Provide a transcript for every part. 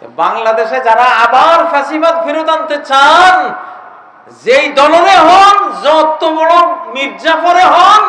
বাংলাদেশে যারা আবার ফ্যাসিবাদ ফেরত আনতে চান, যেই দলরে হন, যত বড় মির্জাফরে হন,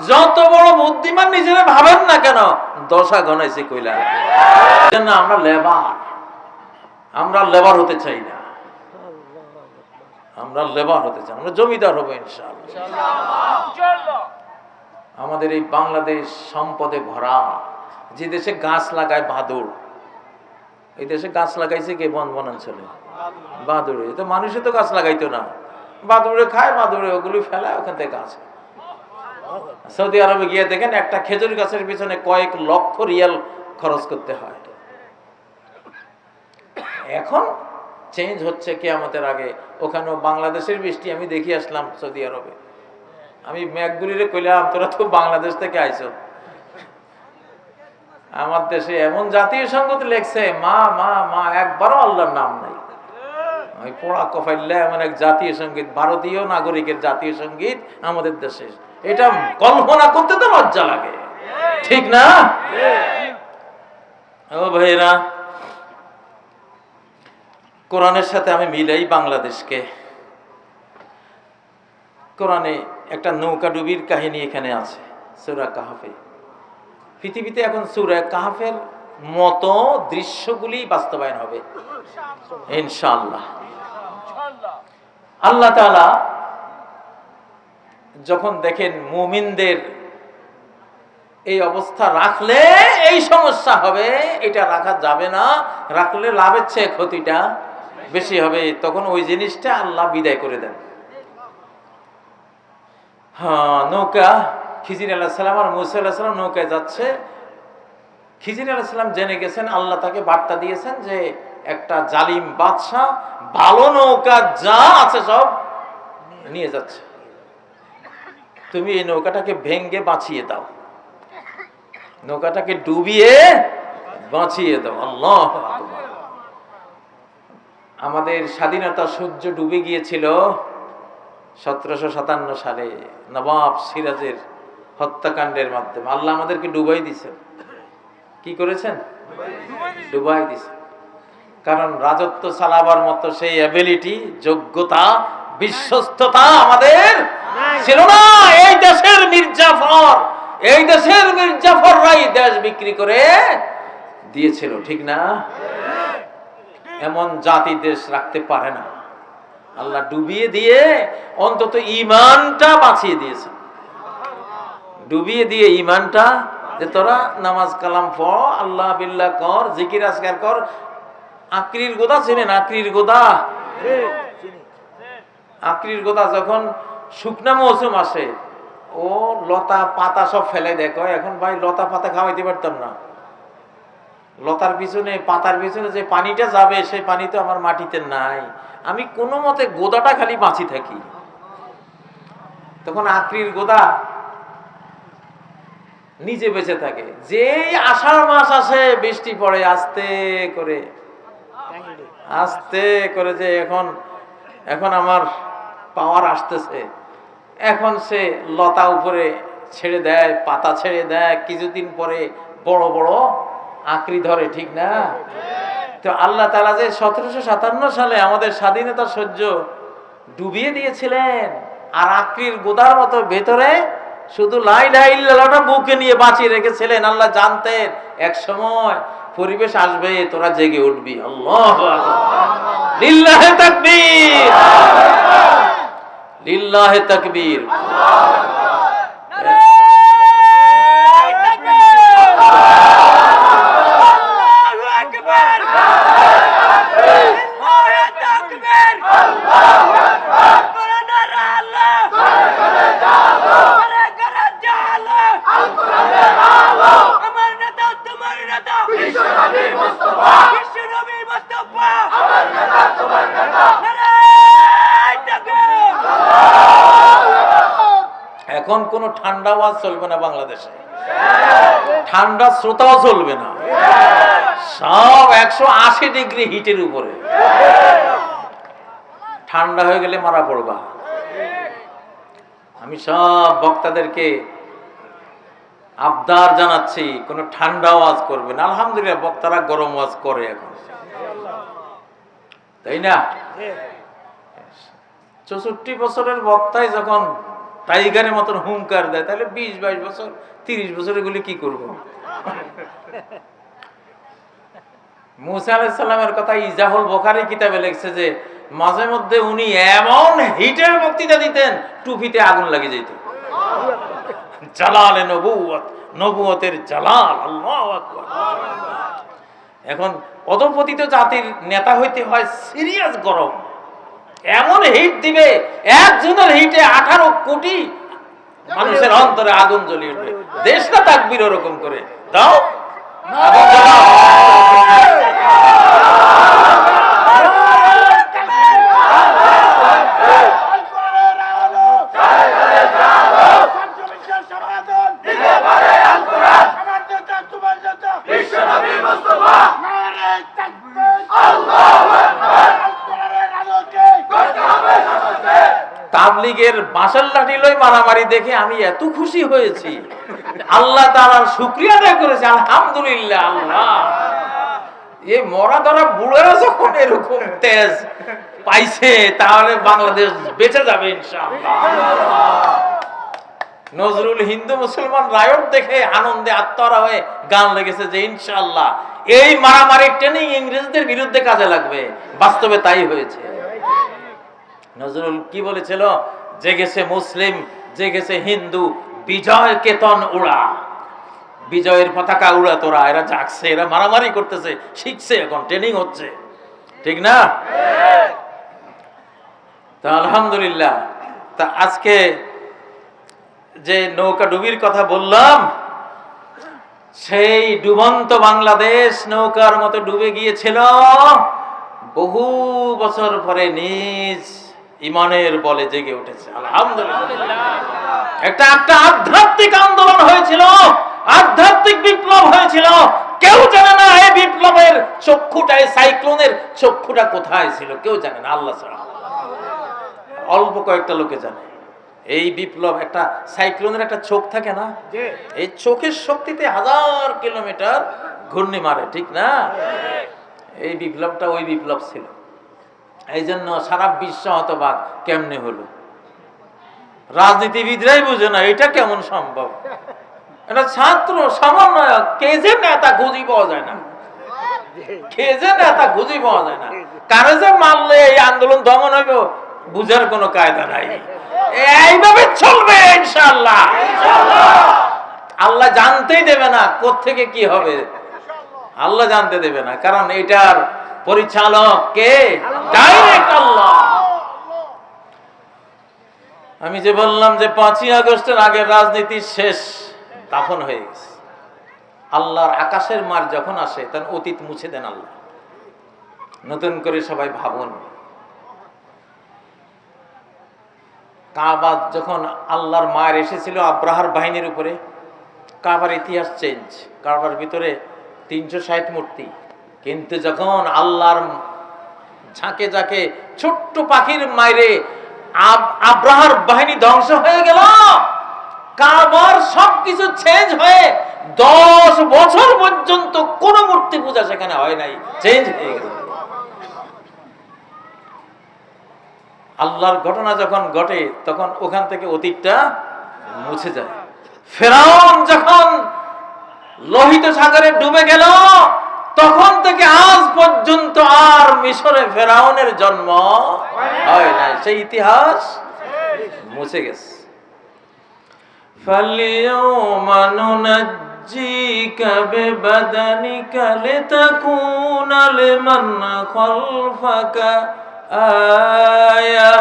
যত বড় বুদ্ধিমান নিজেরা ভাবেন না কেন, দশা গনাইছে কইলা। আমরা লেবার হতে চাই না, আমরা লেবার হতে চাই, আমরা জমিদার হবো ইনশাআল্লাহ। আমাদের এই বাংলাদেশ সম্পদে ভরা। যে দেশে গাছ লাগায় বাদুড়, এই দেশে গাছ লাগাইছে কে? বনাঞ্চলে বাদুড়ে। তো মানুষে তো গাছ লাগাইতো না, বাদুড়ে খায়, বাদুড়ে ওগুলি ফেলায়, ওখান থেকে গাছ। সৌদি আরবে গিয়ে দেখেন একটা খেজুর গাছের পিছনে কয়েক লক্ষ রিয়াল খরচ করতে হয়। এখন চেঞ্জ হচ্ছে কিয়ামতের আগে। ওখানেও বাংলাদেশের বৃষ্টি আমি দেখি আসলাম সৌদি আরবে। আমি মেঘগুলিরে কইলাম, তোরা তো বাংলাদেশ থেকে আইছো, আমার দেশে এমন জাতীয় সঙ্গীত লেখছে, মা মা মা, একবারও আল্লাহর নাম নাই। ওই পোড়া কফাইল্লা এমন এক জাতীয় সঙ্গীত, ভারতীয় নাগরিকের জাতীয় সঙ্গীত আমাদের দেশে। এটা কল্পনা করতে তো লজ্জা লাগে, ঠিক না? ও ভাইরা, কোরআনের সাথে আমি মিলাই বাংলাদেশকে। কোরআনে একটা নৌকা ডুবির কাহিনী এখানে আছে সূরা কাহফে। পৃথিবীতে এখন সূরা কাহফের মতো দৃশ্যগুলি বাস্তবায়ন হবে ইনশাআল্লাহ। আল্লাহ তাআলা যখন দেখেন মুমিনদের এই অবস্থা রাখলে এই সমস্যা হবে, এটা রাখা যাবে না, রাখলে লাভের চেয়ে ক্ষতিটা বেশি হবে, তখন ওই জিনিসটা আল্লাহ বিদায় করে দেন। হ্যাঁ, নৌকা খিজির আলাইহিস সালাম আর মূসা আলাইহিস সালাম নৌকায় যাচ্ছে। খিজির আলাইহিস সালাম জেনে গেছেন, আল্লাহ তাকে বার্তা দিয়েছেন যে একটা জালিম বাদশা ভালো নৌকা যা আছে সব নিয়ে যাচ্ছে, তুমি এই নৌকাটাকে ভেঙ্গে বাঁচিয়ে দাও, নৌকাটাকে ডুবিয়ে বাঁচিয়ে দাও। আল্লাহু আকবার। আমাদের স্বাধীনতা সূর্য ডুবে গিয়েছিল 1757 সালে নবাব সিরাজের হত্যাকাণ্ডের মাধ্যমে। আল্লাহ আমাদেরকে ডুবাই দিয়েছেন। কি করেছেন? ডুবাই দিয়েছেন। কারণ রাজত্ব চালাবার মতো সেই অ্যাবিলিটি, যোগ্যতা, বিশ্বস্ততা আমাদের ছিল না। এই দেশের মির্জাফররাই দেশ বিক্রি করে দিয়েছিল, ঠিক না? এমন জাতি দেশ রাখতে পারে না। আল্লাহ ডুবিয়ে দিয়ে অন্তত ঈমানটা বাঁচিয়ে দিয়েছেন। ডুবিয়ে দিয়ে ঈমানটা, যে তোরা নামাজ কালাম পড়, আল্লাহ বিল্লাহ কর, জিকির আজকার কর। আকরির গোদা চিনেন? আকরির গোদা, আকরির গোদা যখন শুকনা মৌসুম আসে, ও লতা পাতা সব ফেলে দেখো। এখন ভাই লতা পাতা খাওয়াইতে পারতাম না। লতার পিছনে, পাতার পিছনে যে পানিটা যাবে, সেই পানি তো আমার মাটিতে নাই। আমি কোনো মতে গোদাটা খালি বাঁচি থাকি। তখন আকরির গোদা নিজে বেঁচে থাকে। যেই আষাঢ় মাস আসে, বৃষ্টি পড়ে আস্তে করে, আস্তে করে, যে এখন আমার পাওয়ার আসতেছে, এখন সে লতা উপরে ছেড়ে দেয়, পাতা ছেড়ে দেয়, কিছুদিন পরে বড় বড় আকরি ধরে, ঠিক না? তো আল্লাহ তাআলা যে 1757 সালে আমাদের স্বাধীনতা সূর্য ডুবিয়ে দিয়েছিলেন, আর আকরির গোদার মতো ভেতরে শুধু লা ইলাহা ইল্লাল্লাহটা বুকে নিয়ে বাঁচিয়ে রেখেছিলেন। আল্লাহ জানতেন এক সময় পরিবেশ আসবে, তোরা জেগে উঠবি। আল্লাহু আকবার, লিল্লাহি তাকবীর, লিল্লাহি তাকবীর। এখন কোন ঠান্ডা আওয়াজ চলবে না বাংলাদেশে, ঠান্ডা শ্রোতাও চলবে না, সব 180 ডিগ্রি হিটের উপরে। ঠান্ডা হয়ে গেলে মারা পড়বা। আমি সব বক্তাদেরকে আবদার জানাচ্ছি, কোন ঠান্ডা ওয়াজ করবেন। আলহামদুলিল্লাহ বক্তারা গরম ওয়াজ করে এখন। তাই না? 64 বছরের বক্তায় যখন টাইগারের মতন হুঙ্কার দেয়, তাহলে 20-22 বছর 30 বছর এগুলি কি করবো? মুসা আলাইহিস সালামের কথা ইজাহুল বুখারী কিতাবে লিখছে যে মাঝে মধ্যে উনি এমন হিটের বক্তৃতা দিতেন, টুপিতে আগুন লাগে যেত। জালালে নবুয়ত, নবুয়তের জালাল, আল্লাহু আকবার। এখন অধঃপতিত জাতির নেতা হইতে হয় সিরিয়াস গরম, এমন হিট দিবে, একজনের হিটে 18 কোটি মানুষের অন্তরে আগুন জ্বলিয়ে উঠবে। দেশটা তাকবীর ওরকম করে দাও। তাবলীগের বাঁশের লাঠি লই মারামারি দেখে আমি এত খুশি হয়েছি, আল্লাহ তাআলার শুকরিয়া আদায় করেছি, আলহামদুলিল্লাহ। আল্লাহ, এই মরা ধরা বুড়েরা যখন এরকম তেজ পাইছে, তাহলে বাংলাদেশ বেঁচে যাবে ইনশাআল্লাহ। নজরুল হিন্দু মুসলমান রায়ট দেখে আনন্দে আত্মহারা হয়ে গান লেগেছে যে ইনশাআল্লাহ এই মারামারির ট্রেনিং ইংরেজদের বিরুদ্ধে কাজে লাগবে। বাস্তবে তাই হয়েছে। নজরুল কি বলেছিল? জেগেছে মুসলিম, জেগেছে হিন্দু, বিজয় কেতন উড়া, বিজয়ের পতাকা উড়া তোরা। এরা জাগছে, এরা মারামারি করতেছে, শিখছে, এখন ট্রেনিং হচ্ছে, ঠিক না? তা আলহামদুলিল্লাহ। তা আজকে যে নৌকা ডুবির কথা বললাম, সেই ডুবন্ত বাংলাদেশ নৌকার মতো ডুবে গিয়েছিল। বহু বছর পরে নিজ ইমানের বলে জেগে উঠেছে, আলহামদুলিল্লাহ। একটা আধ্যাত্মিক আন্দোলন হয়েছিল, আধ্যাত্মিক বিপ্লব হয়েছিল। কেউ জানে না এই বিপ্লবের চক্ষুটা, এই সাইক্লোনের চক্ষুটা কোথায় ছিল, কেউ জানে না আল্লাহ ছাড়া। অল্প কয়েকটা লোকে জানে। এই বিপ্লব, একটা সাইক্লোনের একটা চোখ থাকে না, এই চোখের শক্তিতে 1000 কিলোমিটার ঘূর্ণি মারে, ঠিক না? এই বিপ্লবটা ওই বিপ্লব ছিল। এই জন্য সারা বিশ্ব হতবাক, কেমনে হলো? রাজনীতিবিদরাই বুঝে না এটা কেমন সম্ভব। এটা ছাত্র সমন্বয়ক, কে যে নেতা খুঁজি পাওয়া যায় না, কে যে নেতা খুঁজি পাওয়া যায় না। কারে যে মারলে এই আন্দোলন দমন হইব বুঝার কোনো কায়দা নাই। এইভাবে চলবে ইনশাআল্লাহ। আল্লাহ জানতেই দেবে না কোত্থেকে কি হবে, আল্লাহ জানতে দেবে না, কারণ এটার পরিচালক কে? ডাইরেক্ট আল্লাহ। আমি যে বললাম যে 5ই আগস্টের আগের রাজনীতি শেষ, দাফন হয়ে গেছে। আল্লাহর আকাশের মার যখন আসে তখন অতীত মুছে দেন আল্লাহ। নতুন করে সবাই ভাবুন, কাবা যখন আল্লাহর মার এসেছিল আব্রাহার বাহিনীর উপরে, কাবার ইতিহাস চেঞ্জ। কাবার ভিতরে 360 মূর্তি, কিন্তু যখন আল্লাহর ঝাঁকে ঝাঁকে ছোট্ট পাখির মাইরে আব্রাহার বাহিনী ধ্বংস হয়ে গেল, কাবার সবকিছু চেঞ্জ হয়ে 10 বছর পর্যন্ত কোন মূর্তি পূজা সেখানে হয় নাই, চেঞ্জ হয়ে গেল। আল্লাহর ঘটনা যখন ঘটে তখন ওখান থেকে অতীতটা মুছে যায়। ফেরাউন যখন লোহিত সাগরে ডুবে গেল, তখন থেকে আজ পর্যন্ত আর মিশরে ফেরাউনের জন্ম হয় নাই, সেই ইতিহাস মুছে গেছে। ফালিয়াউমা নুনাজ্জিকা বিবাদানিকা লিতাকুনা লিমান খালফাকা আয়া।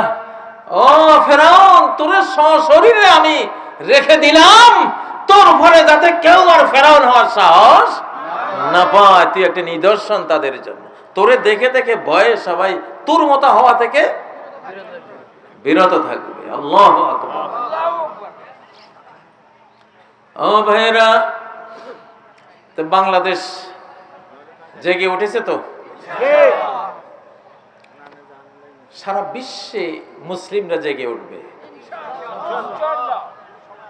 ও ফেরাউন, তোর সশরীরে আমি রেখে দিলাম তোর ঘরে, যাতে কেউ আর ফেরাউন হওয়ার সাহস না পায়। তুই একটা নিদর্শন তাদের জন্য। তোরে দেখে দেখে ভয়ে সবাই তোর মতো হওয়া থেকে বিরত থাকবে। আল্লাহু আকবার। ও ভাইরা, তো বাংলাদেশ জেগে উঠেছে তো, সারা বিশ্বে মুসলিমরা জেগে উঠবে।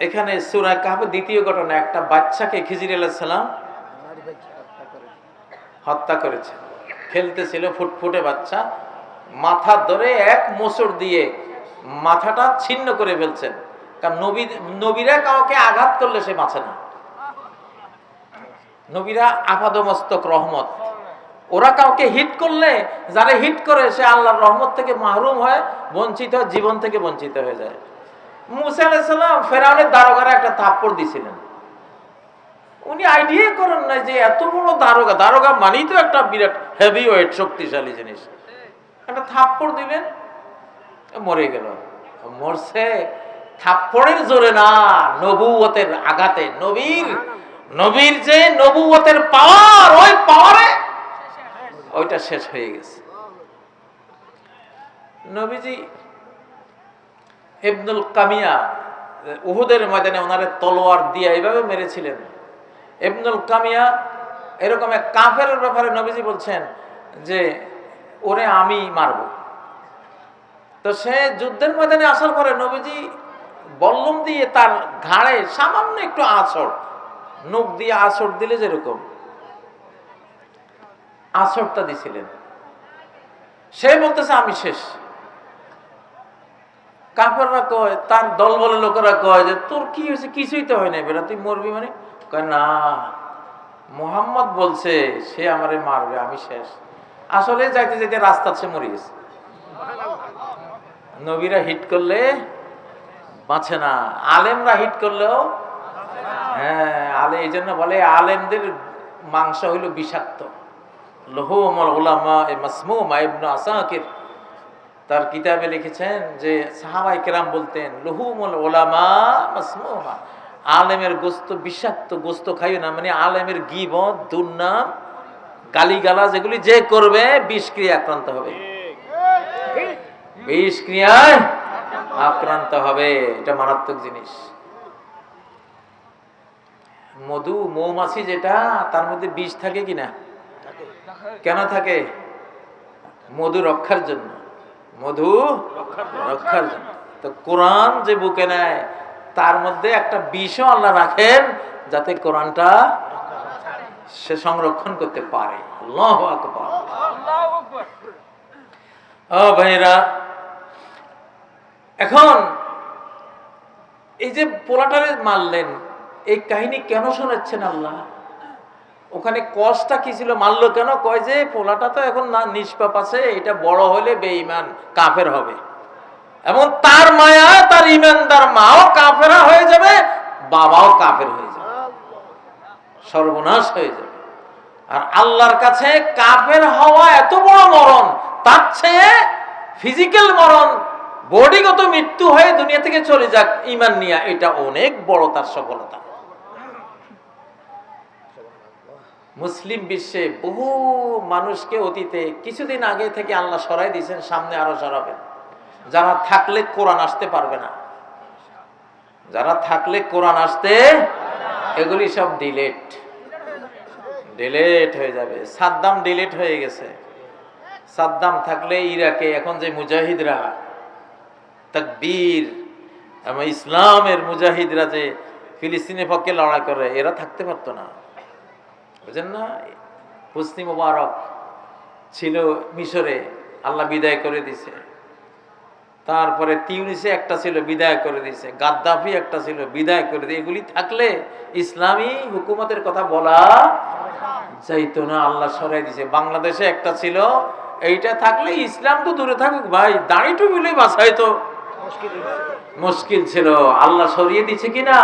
এখানে সূরা কাহফের দ্বিতীয় ঘটনা, একটা বাচ্চাকে খিজির আলাইহিস সালাম হত্যা করেছে। খেলতেছিল ফুটফুটে বাচ্চা, মাথা ধরে এক মোচড় দিয়ে মাথাটা ছিন্ন করে ফেলছেন। কারণ নবীরা কাউকে আঘাত করলে সে বাঁচে না। নবীরা আপাদমস্তক রহমত, ওরা কাউকে হিট করলে যারা হিট করে সে আল্লাহর রহমত থেকে মাহরুম হয়, বঞ্চিত, জীবন থেকে বঞ্চিত হয়ে যায়। মুসা আলাইহিস সালাম ফেরাউনের দারোগারে একটা থাপ্পড় দিছিলেন। উনি আইডিয়া করেন না যে এত বড় দারোগা, দারোগা মানেই তো একটা বিরাট হেভি ওয়েট, শক্তিশালী জিনিস। একটা থাপ্পড় দিলেন, মরে গেল। মরছে থাপ্পড়ের জোরে না, নবুয়তের আঘাতে। নবীর যে নবুয়তের পাওয়ার, ওই পাওয়ারে ওইটা শেষ হয়ে গেছে। নবীজি ইবনুল কামিয়া উহুদের ময়দানে ওনারে তলোয়ার দিয়ে এইভাবে মেরেছিলেন। ইবনুল কামিয়া এরকম এক কাফেরের ব্যাপারে নবীজি বলছেন যে ওরে আমি মারব। তো সে যুদ্ধের ময়দানে আসার পরে নবীজি বল্লম দিয়ে তার ঘাড়ে সামান্য একটু আঁচড়, নখ দিয়ে আঁচড় দিলে যেরকম আঁচড়টা দিছিলেন। সে বলতেছে আমি শেষ। কাফেররা কয়, তার দল বলে লোকেরা কয় যে তোর কি হয়েছে? কিছুই তো হয় না বেটা, তুই মরবি মানে? কয় না, মুহাম্মদ বলছে সে আমারে মারবে, আমি শেষ। আসলে যাইতে যাইতে রাস্তা সে মরে গেছে। নবীরা হিট করলে বাঁচে না, আলেমরা হিট করলেও হ্যাঁ, এই জন্য বলে আলেমদের মাংস হইল বিষাক্ত। লুহুমুল উলামা মাসমুমা। ইবনে আসাকির তার কিতাবে লিখেছেন যে সাহাবায়ে কেরাম বলতেন লুহুমুল উলামা মাসমুমা, আলেমের গোশত বিষাক্ত, গোশত খাইও না। মানে আলেমের গীবত, দুর্নাম, গালিগালাজ এগুলি যে করবে বিষক্রিয়া আক্রান্ত হবে, বিষক্রিয়ায় আক্রান্ত হবে। এটা মারাত্মক জিনিস। মধু, মৌমাছি যেটা, তার মধ্যে বিষ থাকে কিনা? কেন থাকে? মধু রক্ষার জন্য, মধু রক্ষার জন্য। তো কোরআন যে বুকে নেয় তার মধ্যে একটা বিষও আল্লাহ রাখেন যাতে কোরআনটা সে সংরক্ষণ করতে পারে। আল্লাহু আকবার। ও ভাইরা, এখন এই যে পোলাটারে মারলেন, এই কাহিনী কেন শোনাচ্ছেন আল্লাহ? ওখানে কষ্টটা কি ছিল? মারলো কেন? কয় যে পোলাটা তো এখন না নিষ্পাপ আছে, এটা বড় হলে বেঈমান কাফের হবে, এবং তার মায়া তার ইমানদার মাও কাফেরা হয়ে যাবে, বাবাও কাফের হয়ে যাবে, সর্বনাশ হয়ে যাবে। আর আল্লাহর কাছে কাফের হওয়া এত বড় মরণ, তার চেয়ে ফিজিক্যাল মরণ, বডিগত মৃত্যু হয়ে দুনিয়া থেকে চলে যাক ঈমান নিয়ে, এটা অনেক বড় তার সফলতা। মুসলিম বিশ্বে বহু মানুষকে অতীতে কিছুদিন আগে থেকে আল্লাহ সরাই দিয়েছেন, সামনে আরো সরাবেন। যারা থাকলে কোরআন আসতে পারবে না, যারা থাকলে কোরআন আসতে, এগুলি সব ডিলেট হয়ে যাবে। সাদ্দাম ডিলেট হয়ে গেছে। সাদ্দাম থাকলে ইরাকে এখন যে মুজাহিদরা, তাকবীর এবং ইসলামের মুজাহিদরা যে ফিলিস্তিনের পক্ষে লড়াই করে, এরা থাকতে পারতো না, বুঝেন না? হোসনি মোবারক ছিল মিশরে, আল্লাহ বিদায় করে দিছে। তারপরে তিউনিসে একটা ছিল, বিদায় করে দিছে। গাদ্দাফি একটা ছিল, বিদায় করে দিয়ে। এগুলি থাকলে ইসলামী হুকুমতের কথা বলা যাইতো না, আল্লাহ সরাই দিছে। বাংলাদেশে একটা ছিল, এইটা থাকলে ইসলাম তো দূরে থাকুক ভাই, দাঁড়ি টুপিলে বাঁচাইতো মুশকিল ছিল, আল্লাহ সরিয়ে দিছে কিনা?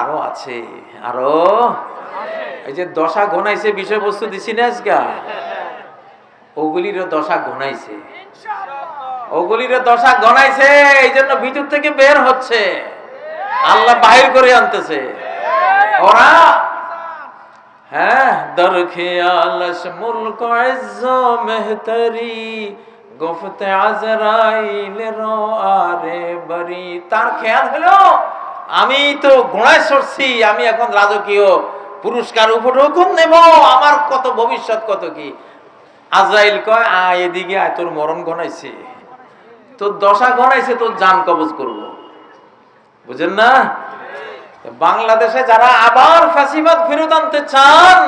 আরো আছে, আরো এই যে দশা ঘনাইছে, বিষয়বস্তু দিছি না আজকে, ওগুলির দশা ঘনাইছে, ওগুলির দশা ঘনাইছে। এই জন্য ভিতর থেকে বের হচ্ছে, আল্লাহ বাহির করে আনতেছে। ওরা হ্যাঁ, দর খেয়ালস মুলক ইজ্জো মেহতরি গুফতে আজরাইল রো আরে বরি। তার খেয়াল হলো আমি তো ঘোড়ায় চড়ছি, আমি এখন রাজকীয় পুরস্কার উপঢৌকন নেব, আমার কত ভবিষ্যৎ, কত কি। আজরাইল কয় আয় এদিকে আয়, তোর মরণ ঘনাইছে, তোর দশা ঘনাইছে, তোর জান কবজ করব। বুঝেন না? বাংলাদেশে যারা আবার ফ্যাসিবাদ ফেরত আনতে চান,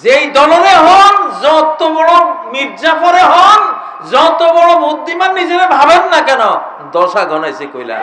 যেই দলরে হন, যত বড় মির্জাফরে হন, যত বড় বুদ্ধিমান নিজেরা ভাবেন না কেন, দশা গনাইছে কইলা।